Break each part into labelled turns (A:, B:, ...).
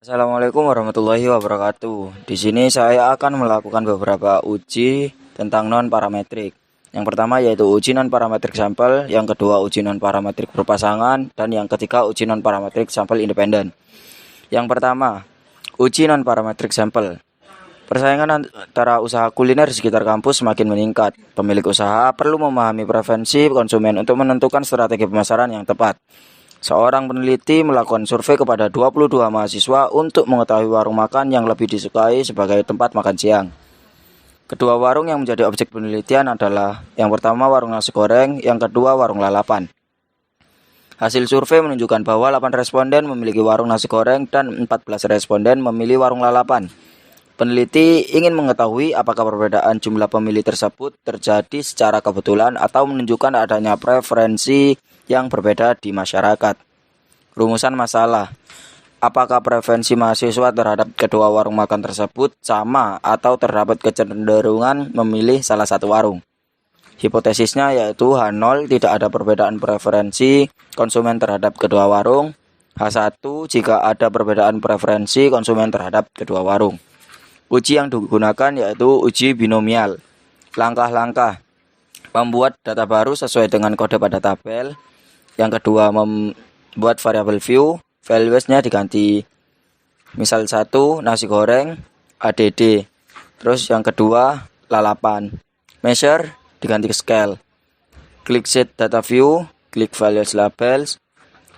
A: Assalamualaikum warahmatullahi wabarakatuh. Di sini saya akan melakukan beberapa uji tentang non-parametrik. Yang pertama yaitu uji non-parametrik sampel, yang kedua uji non-parametrik berpasangan, dan yang ketiga uji non-parametrik sampel independen. Yang pertama, uji non-parametrik sampel. Persaingan antara usaha kuliner di sekitar kampus semakin meningkat. Pemilik usaha perlu memahami preferensi konsumen untuk menentukan strategi pemasaran yang tepat. Seorang peneliti melakukan survei kepada 22 mahasiswa untuk mengetahui warung makan yang lebih disukai sebagai tempat makan siang. Kedua warung yang menjadi objek penelitian adalah yang pertama warung nasi goreng, yang kedua warung lalapan. Hasil survei menunjukkan bahwa 8 responden memiliki warung nasi goreng dan 14 responden memilih warung lalapan. Peneliti ingin mengetahui apakah perbedaan jumlah pemilih tersebut terjadi secara kebetulan atau menunjukkan adanya preferensi yang berbeda di masyarakat. Rumusan masalah. Apakah preferensi mahasiswa terhadap kedua warung makan tersebut sama atau terdapat kecenderungan memilih salah satu warung? Hipotesisnya yaitu H0 tidak ada perbedaan preferensi konsumen terhadap kedua warung. H1 jika ada perbedaan preferensi konsumen terhadap kedua warung. Uji yang digunakan yaitu uji binomial. Langkah-langkah: membuat data baru sesuai dengan kode pada tabel. Yang kedua, membuat variabel view, values-nya diganti misal 1 nasi goreng ADD. Terus yang kedua, lalapan. Measure diganti ke scale. Klik set data view, klik values labels.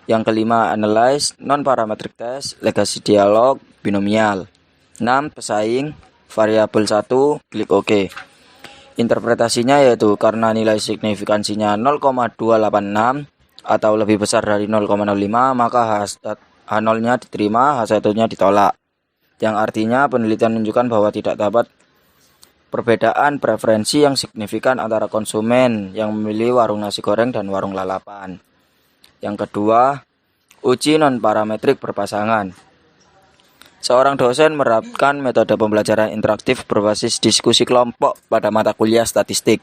A: Yang kelima, analyze, non-parametric test, legacy dialog, binomial. 6. Pesaing, variabel 1, klik OK. Interpretasinya yaitu karena nilai signifikansinya 0,286 atau lebih besar dari 0,05, maka H0-nya diterima, H1-nya ditolak. Yang artinya penelitian menunjukkan bahwa tidak dapat perbedaan preferensi yang signifikan antara konsumen yang memilih warung nasi goreng dan warung lalapan. Yang kedua, uji non-parametrik berpasangan. Seorang dosen menerapkan metode pembelajaran interaktif berbasis diskusi kelompok pada mata kuliah statistik.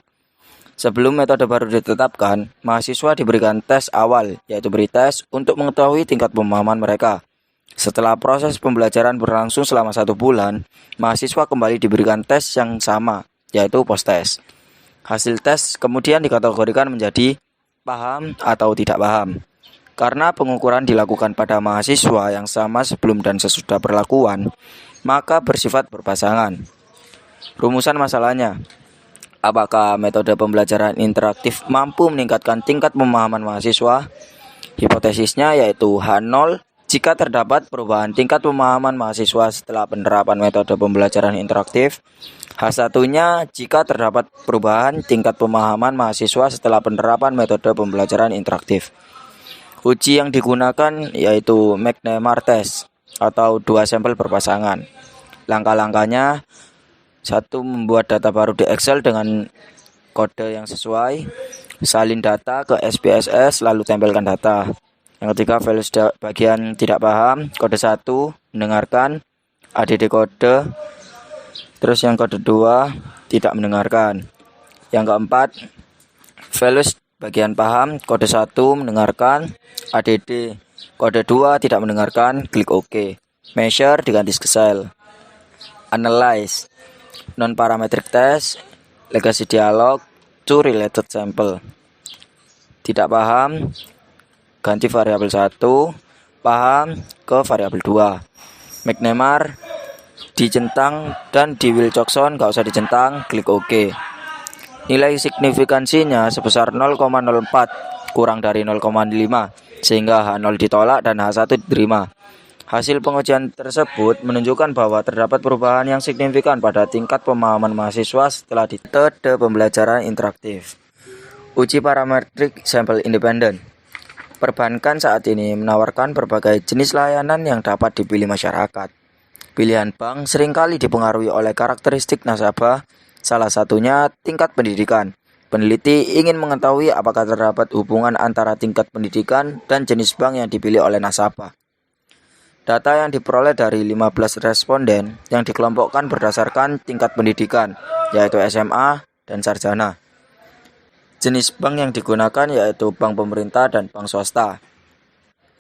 A: Sebelum metode baru ditetapkan, mahasiswa diberikan tes awal, yaitu pretest, untuk mengetahui tingkat pemahaman mereka. Setelah proses pembelajaran berlangsung selama 1 bulan, mahasiswa kembali diberikan tes yang sama, yaitu post-test. Hasil tes kemudian dikategorikan menjadi paham atau tidak paham. Karena pengukuran dilakukan pada mahasiswa yang sama sebelum dan sesudah perlakuan, maka bersifat berpasangan. Rumusan masalahnya. Apakah metode pembelajaran interaktif mampu meningkatkan tingkat pemahaman mahasiswa? Hipotesisnya yaitu H0 jika terdapat perubahan tingkat pemahaman mahasiswa setelah penerapan metode pembelajaran interaktif. H1-nya jika terdapat perubahan tingkat pemahaman mahasiswa setelah penerapan metode pembelajaran interaktif. Uji yang digunakan yaitu McNemar test atau 2 sampel berpasangan. Langkah-langkahnya: 1. Membuat data baru di Excel dengan kode yang sesuai. Salin data ke SPSS lalu tempelkan data. Yang ketiga, values bagian tidak paham. Kode 1, mendengarkan ADD kode. Terus yang kode 2, tidak mendengarkan. Yang keempat, values bagian paham. Kode 1, mendengarkan ADD. Kode 2, tidak mendengarkan, klik OK. Measure diganti ke cell. Analyze, non-parametric test, legacy dialog, to related sample. Tidak paham, ganti variabel 1, paham ke variabel 2. McNemar dicentang dan di Wilcoxon gak usah dicentang, klik OK. Nilai signifikansinya sebesar 0,04 kurang dari 0,5 sehingga H0 ditolak dan H1 diterima. Hasil pengujian tersebut menunjukkan bahwa terdapat perubahan yang signifikan pada tingkat pemahaman mahasiswa setelah metode pembelajaran interaktif. Uji parametrik sampel independen. Perbankan saat ini menawarkan berbagai jenis layanan yang dapat dipilih masyarakat. Pilihan bank seringkali dipengaruhi oleh karakteristik nasabah, salah satunya tingkat pendidikan. Peneliti ingin mengetahui apakah terdapat hubungan antara tingkat pendidikan dan jenis bank yang dipilih oleh nasabah. Data yang diperoleh dari 15 responden yang dikelompokkan berdasarkan tingkat pendidikan, yaitu SMA dan sarjana. Jenis bank yang digunakan yaitu bank pemerintah dan bank swasta.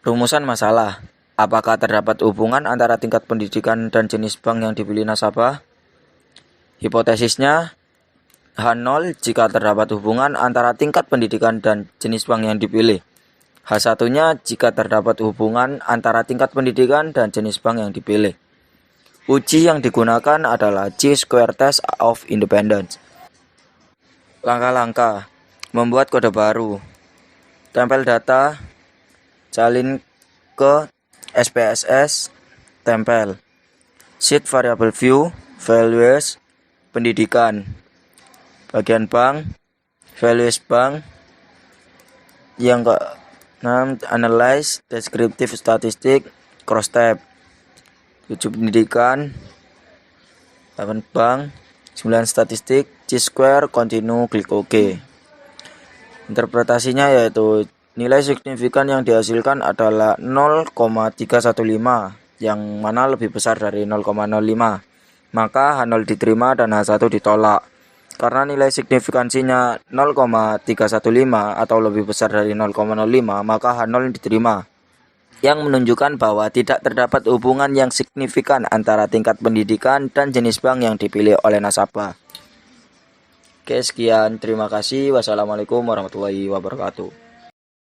A: Rumusan masalah. Apakah terdapat hubungan antara tingkat pendidikan dan jenis bank yang dipilih nasabah? Hipotesisnya, H0 jika terdapat hubungan antara tingkat pendidikan dan jenis bank yang dipilih. H1-nya jika terdapat hubungan antara tingkat pendidikan dan jenis bank yang dipilih. Uji yang digunakan adalah Chi-square test of independence. Langkah-langkah: membuat kode baru, tempel data, salin ke SPSS, tempel, sheet variable view, values, pendidikan, bagian bank, values bank, yang ke-6 analyze, descriptive statistik, cross tab, 7 pendidikan, 8 bank, 9 statistik, Chi-square, continue, klik OK. Interpretasinya yaitu nilai signifikan yang dihasilkan adalah 0,315 yang mana lebih besar dari 0,05. Maka H0 diterima dan H1 ditolak. Karena nilai signifikansinya 0,315 atau lebih besar dari 0,05, maka H0 diterima. Yang menunjukkan bahwa tidak terdapat hubungan yang signifikan antara tingkat pendidikan dan jenis bank yang dipilih oleh nasabah. Oke, sekian. Terima kasih. Wassalamualaikum warahmatullahi wabarakatuh.